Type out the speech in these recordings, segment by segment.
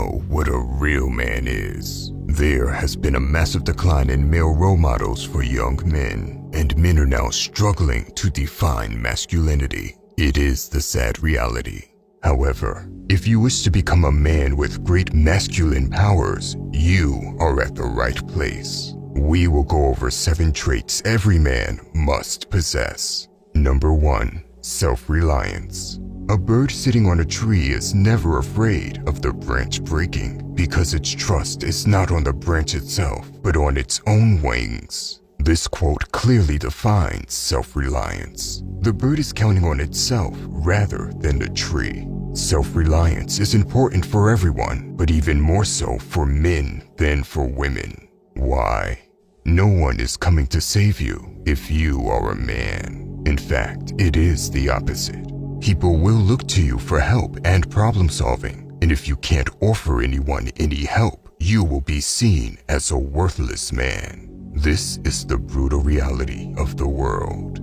know what a real man is. There has been a massive decline in male role models for young men, and men are now struggling to define masculinity. It is the sad reality. However, if you wish to become a man with great masculine powers, you are at the right place. We will go over 7 traits every man must possess. Number 1. Self-reliance. A bird sitting on a tree is never afraid of the branch breaking because its trust is not on the branch itself, but on its own wings. This quote clearly defines self-reliance. The bird is counting on itself rather than the tree. Self-reliance is important for everyone, but even more so for men than for women. Why? No one is coming to save you if you are a man. In fact, it is the opposite. People will look to you for help and problem solving, and if you can't offer anyone any help, you will be seen as a worthless man. This is the brutal reality of the world.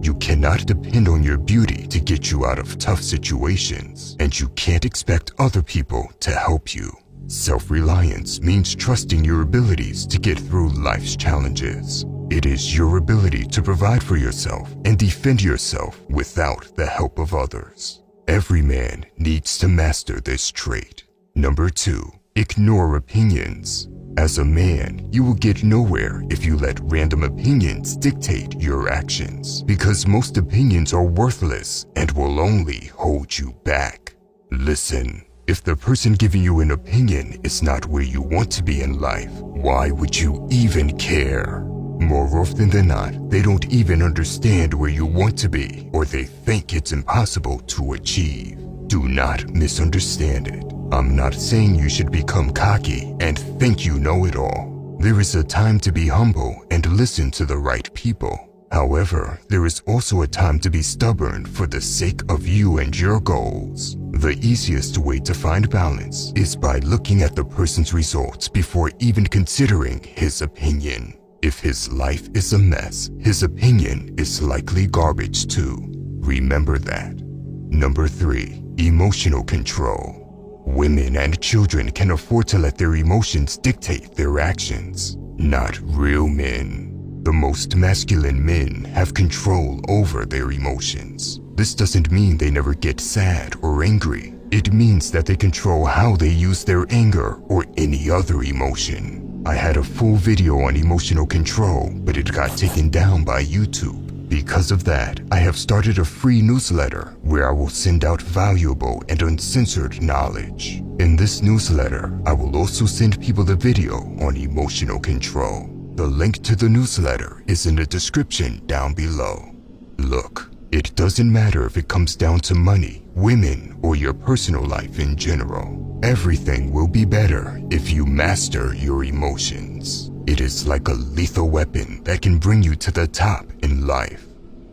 You cannot depend on your beauty to get you out of tough situations, and you can't expect other people to help you. Self-reliance means trusting your abilities to get through life's challenges. It is your ability to provide for yourself and defend yourself without the help of others. Every man needs to master this trait. Number 2. Ignore opinions. As a man, you will get nowhere if you let random opinions dictate your actions, because most opinions are worthless and will only hold you back. Listen, if the person giving you an opinion is not where you want to be in life, why would you even care? More often than not, they don't even understand where you want to be, or they think it's impossible to achieve. Do not misunderstand it. I'm not saying you should become cocky and think you know it all. There is a time to be humble and listen to the right people. However, there is also a time to be stubborn for the sake of you and your goals. The easiest way to find balance is by looking at the person's results before even considering his opinion. If his life is a mess, his opinion is likely garbage too. Remember that. Number 3. Emotional control. Women and children can afford to let their emotions dictate their actions, not real men. The most masculine men have control over their emotions. This doesn't mean they never get sad or angry. It means that they control how they use their anger or any other emotion. I had a full video on emotional control, but it got taken down by YouTube. Because of that, I have started a free newsletter where I will send out valuable and uncensored knowledge. In this newsletter, I will also send people the video on emotional control. The link to the newsletter is in the description down below. Look, it doesn't matter if it comes down to money, women, or your personal life in general. Everything will be better if you master your emotions. It is like a lethal weapon that can bring you to the top in life.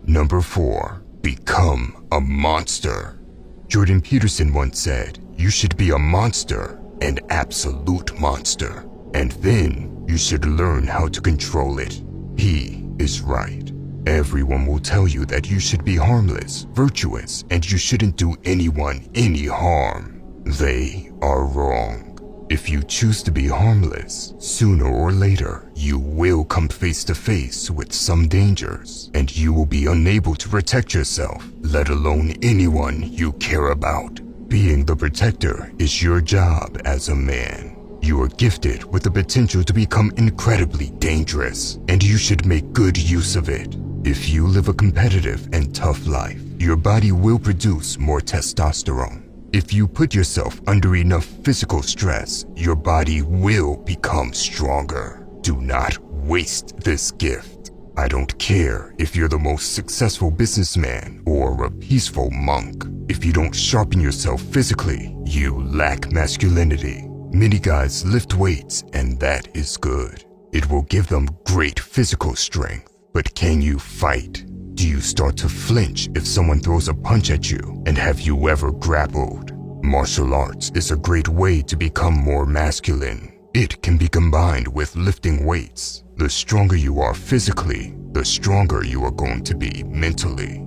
Number 4. Become a monster. Jordan Peterson once said, "You should be a monster, an absolute monster, and then you should learn how to control it." He is right. Everyone will tell you that you should be harmless, virtuous, and you shouldn't do anyone any harm. They are wrong. If you choose to be harmless, sooner or later, you will come face to face with some dangers, and you will be unable to protect yourself, let alone anyone you care about. Being the protector is your job as a man. You are gifted with the potential to become incredibly dangerous, and you should make good use of it. If you live a competitive and tough life, your body will produce more testosterone. If you put yourself under enough physical stress, your body will become stronger. Do not waste this gift. I don't care if you're the most successful businessman or a peaceful monk. If you don't sharpen yourself physically, you lack masculinity. Many guys lift weights, and that is good. It will give them great physical strength. But can you fight? Do you start to flinch if someone throws a punch at you? And have you ever grappled? Martial arts is a great way to become more masculine. It can be combined with lifting weights. The stronger you are physically, the stronger you are going to be mentally.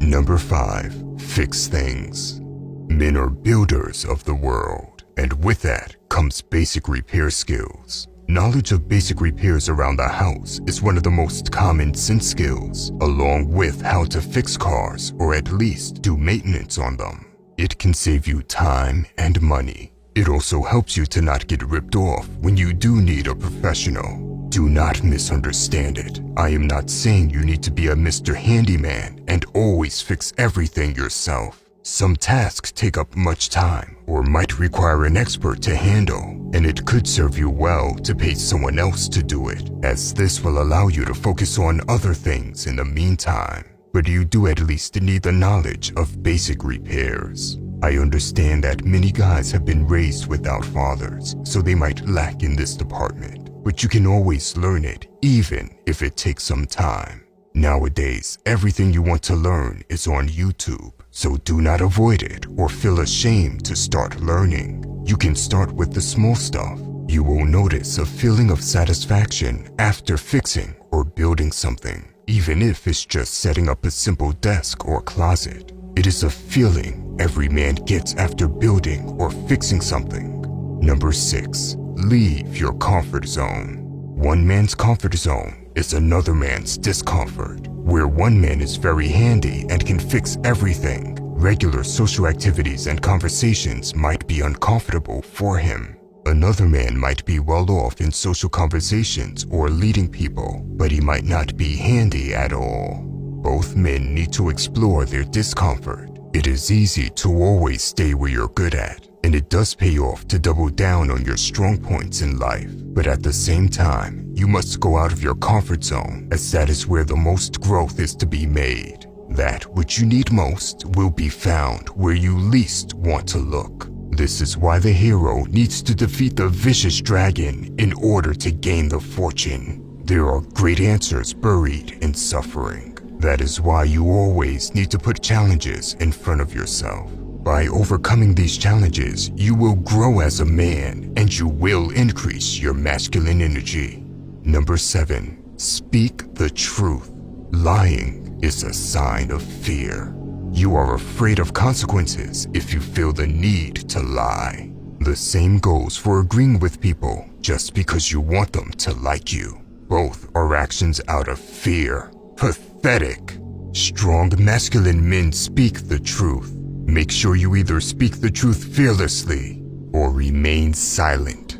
Number 5. Fix things. Men are builders of the world, and with that comes basic repair skills. Knowledge of basic repairs around the house is one of the most common sense skills, along with how to fix cars or at least do maintenance on them. It can save you time and money. It also helps you to not get ripped off when you do need a professional. Do not misunderstand it. I am not saying you need to be a Mr. Handyman and always fix everything yourself. Some tasks take up much time or might require an expert to handle, and it could serve you well to pay someone else to do it, as this will allow you to focus on other things in the meantime. But you do at least need the knowledge of basic repairs. I understand that many guys have been raised without fathers, so they might lack in this department, but you can always learn it, even if it takes some time. Nowadays, everything you want to learn is on YouTube, so do not avoid it or feel ashamed to start learning. You can start with the small stuff. You will notice a feeling of satisfaction after fixing or building something, even if it's just setting up a simple desk or closet. It is a feeling every man gets after building or fixing something. Number 6, leave your comfort zone. One man's comfort zone is another man's discomfort. Where one man is very handy and can fix everything, regular social activities and conversations might be uncomfortable for him. Another man might be well off in social conversations or leading people, but he might not be handy at all. Both men need to explore their discomfort. It is easy to always stay where you're good at, and it does pay off to double down on your strong points in life. But at the same time, you must go out of your comfort zone, as that is where the most growth is to be made. That which you need most will be found where you least want to look. This is why the hero needs to defeat the vicious dragon in order to gain the fortune. There are great answers buried in suffering. That is why you always need to put challenges in front of yourself. By overcoming these challenges, you will grow as a man and you will increase your masculine energy. Number 7, speak the truth. Lying is a sign of fear. You are afraid of consequences if you feel the need to lie. The same goes for agreeing with people just because you want them to like you. Both are actions out of fear. Pathetic. Strong masculine men speak the truth. Make sure you either speak the truth fearlessly or remain silent.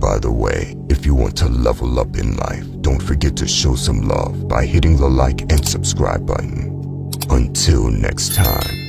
By the way, if you want to level up in life, don't forget to show some love by hitting the like and subscribe button. Until next time.